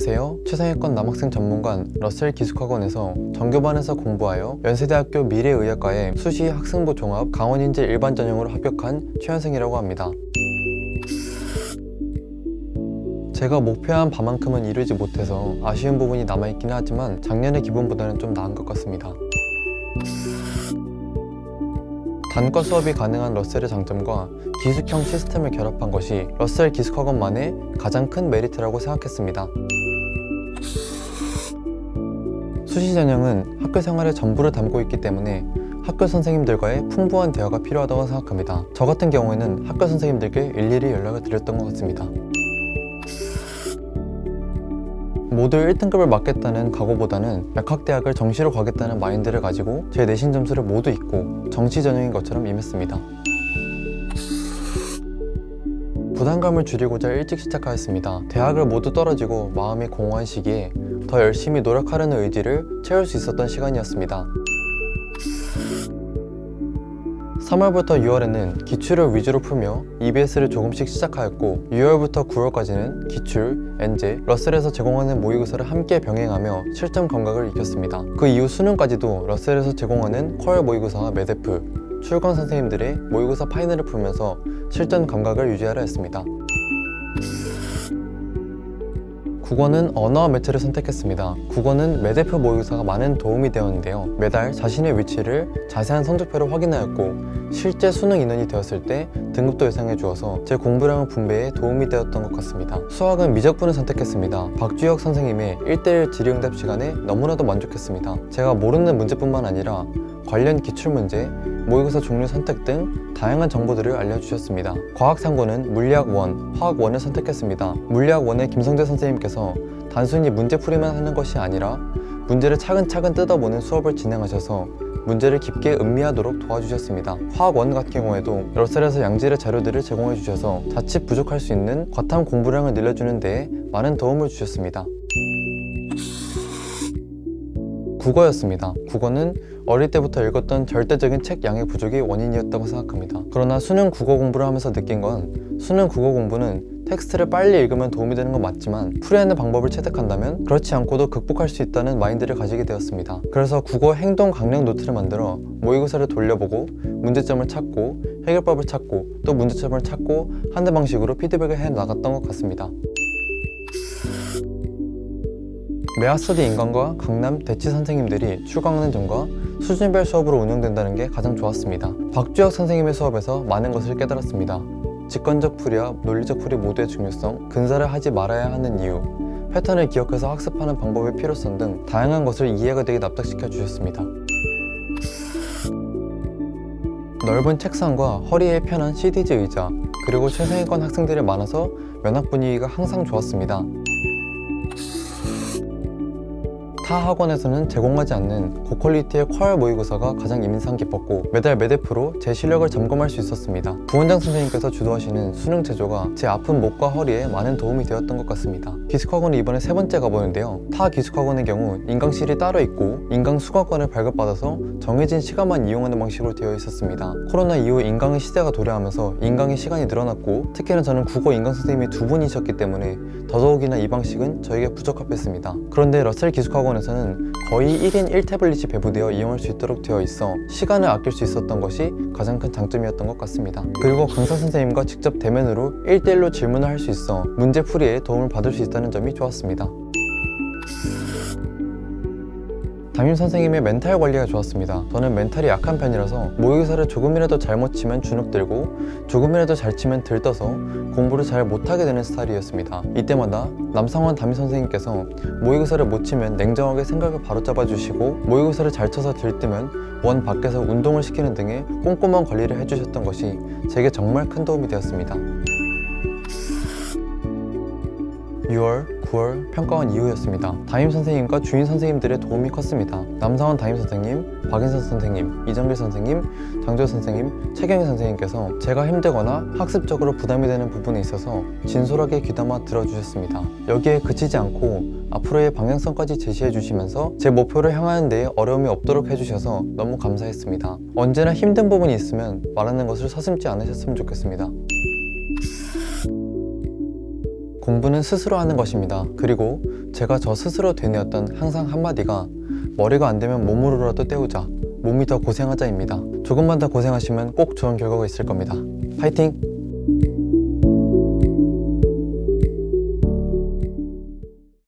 안녕하세요. 최상위권 남학생 전문관 러셀 기숙학원에서 정규반에서 공부하여 연세대학교 미래의학과에 수시 학생부 종합 강원인재 일반 전형으로 합격한 최현승이라고 합니다. 제가 목표한 바만큼은 이루지 못해서 아쉬운 부분이 남아있긴 하지만 작년의 기분보다는 좀 나은 것 같습니다. 단과 수업이 가능한 러셀의 장점과 기숙형 시스템을 결합한 것이 러셀 기숙학원만의 가장 큰 메리트라고 생각했습니다. 수시 전형은 학교 생활의 전부를 담고 있기 때문에 학교 선생님들과의 풍부한 대화가 필요하다고 생각합니다. 저 같은 경우에는 학교 선생님들께 일일이 연락을 드렸던 것 같습니다. 모두 1등급을 맞겠다는 각오보다는 약학대학을 정시로 가겠다는 마인드를 가지고 제 내신 점수를 모두 잊고 정시 전형인 것처럼 임했습니다. 부담감을 줄이고자 일찍 시작하였습니다. 대학을 모두 떨어지고 마음이 공허한 시기에 더 열심히 노력하려는 의지를 채울 수 있었던 시간이었습니다. 3월부터 6월에는 기출을 위주로 풀며 EBS를 조금씩 시작하였고 6월부터 9월까지는 기출, 엔제, 러셀에서 제공하는 모의고사를 함께 병행하며 실전 감각을 익혔습니다. 그 이후 수능까지도 러셀에서 제공하는 컬 모의고사와 메데프, 출강 선생님들의 모의고사 파이널을 풀면서 실전 감각을 유지하려 했습니다. 국어는 언어와 매체를 선택했습니다. 국어는 메데프 모의고사가 많은 도움이 되었는데요. 매달 자신의 위치를 자세한 성적표로 확인하였고 실제 수능 인원이 되었을 때 등급도 예상해 주어서 제 공부량을 분배에 도움이 되었던 것 같습니다. 수학은 미적분을 선택했습니다. 박주혁 선생님의 1:1 질의응답 시간에 너무나도 만족했습니다. 제가 모르는 문제뿐만 아니라 관련 기출문제, 모의고사 종류 선택 등 다양한 정보들을 알려주셨습니다. 과학상고는 물리학 1, 화학 1을 선택했습니다. 물리학 1의 김성재 선생님께서 단순히 문제풀이만 하는 것이 아니라 문제를 차근차근 뜯어보는 수업을 진행하셔서 문제를 깊게 음미하도록 도와주셨습니다. 화학 1 같은 경우에도 러셀에서 양질의 자료들을 제공해 주셔서 자칫 부족할 수 있는 과탐 공부량을 늘려주는 데에 많은 도움을 주셨습니다. 국어였습니다. 국어는 어릴 때부터 읽었던 절대적인 책 양의 부족이 원인이었다고 생각합니다. 그러나 수능 국어 공부를 하면서 느낀 건 수능 국어 공부는 텍스트를 빨리 읽으면 도움이 되는 건 맞지만 풀이하는 방법을 체득한다면 그렇지 않고도 극복할 수 있다는 마인드를 가지게 되었습니다. 그래서 국어 행동 강령 노트를 만들어 모의고사를 돌려보고 문제점을 찾고 해결법을 찾고 또 문제점을 찾고 하는 방식으로 피드백을 해 나갔던 것 같습니다. 메아스터디 인강과 강남 대치 선생님들이 출강하는 점과 수준별 수업으로 운영된다는 게 가장 좋았습니다. 박주혁 선생님의 수업에서 많은 것을 깨달았습니다. 직관적 풀이와 논리적 풀이 모두의 중요성, 근사를 하지 말아야 하는 이유, 패턴을 기억해서 학습하는 방법의 필요성 등 다양한 것을 이해가 되게 납득시켜 주셨습니다. 넓은 책상과 허리에 편한 CDG 의자, 그리고 최상위권 학생들이 많아서 면학 분위기가 항상 좋았습니다. 타 학원에서는 제공하지 않는 고퀄리티의 퀄 모의고사가 가장 인상 깊었고 매달 메데프로 제 실력을 점검할 수 있었습니다. 부원장 선생님께서 주도하시는 수능 제조가 제 아픈 목과 허리에 많은 도움이 되었던 것 같습니다. 기숙학원을 이번에 3번째 가보는데요. 타 기숙학원의 경우 인강실이 따로 있고 인강 수강권을 발급받아서 정해진 시간만 이용하는 방식으로 되어 있었습니다. 코로나 이후 인강의 시대가 도래하면서 인강의 시간이 늘어났고 특히나 저는 국어 인강 선생님이 2분이셨기 때문에 더더욱이나 이 방식은 저에게 부적합했습니다. 그런데 러셀 기숙학원에서는 거의 1인 1태블릿이 배부되어 이용할 수 있도록 되어 있어 시간을 아낄 수 있었던 것이 가장 큰 장점이었던 것 같습니다. 그리고 강사 선생님과 직접 대면으로 1:1로 질문을 할 수 있어 문제 풀이에 도움을 받을 수 있다는 점이 좋았습니다. 담임 선생님의 멘탈 관리가 좋았습니다. 저는 멘탈이 약한 편이라서 모의고사를 조금이라도 잘못 치면 주눅들고 조금이라도 잘 치면 들떠서 공부를 잘 못하게 되는 스타일이었습니다. 이때마다 남상원 담임 선생님께서 모의고사를 못 치면 냉정하게 생각을 바로잡아 주시고 모의고사를 잘 쳐서 들뜨면 원 밖에서 운동을 시키는 등의 꼼꼼한 관리를 해주셨던 것이 제게 정말 큰 도움이 되었습니다. 6월, 9월 평가원 이후였습니다. 담임 선생님과 주인 선생님들의 도움이 컸습니다. 남상원 담임 선생님, 박인선 선생님, 이정길 선생님, 장조 선생님, 최경희 선생님께서 제가 힘들거나 학습적으로 부담이 되는 부분에 있어서 진솔하게 귀담아 들어주셨습니다. 여기에 그치지 않고 앞으로의 방향성까지 제시해 주시면서 제 목표를 향하는 데에 어려움이 없도록 해주셔서 너무 감사했습니다. 언제나 힘든 부분이 있으면 말하는 것을 서슴지 않으셨으면 좋겠습니다. 공부는 스스로 하는 것입니다. 그리고 제가 저 스스로 되뇌었던 항상 한마디가 머리가 안 되면 몸으로라도 때우자, 몸이 더 고생하자입니다. 조금만 더 고생하시면 꼭 좋은 결과가 있을 겁니다. 파이팅!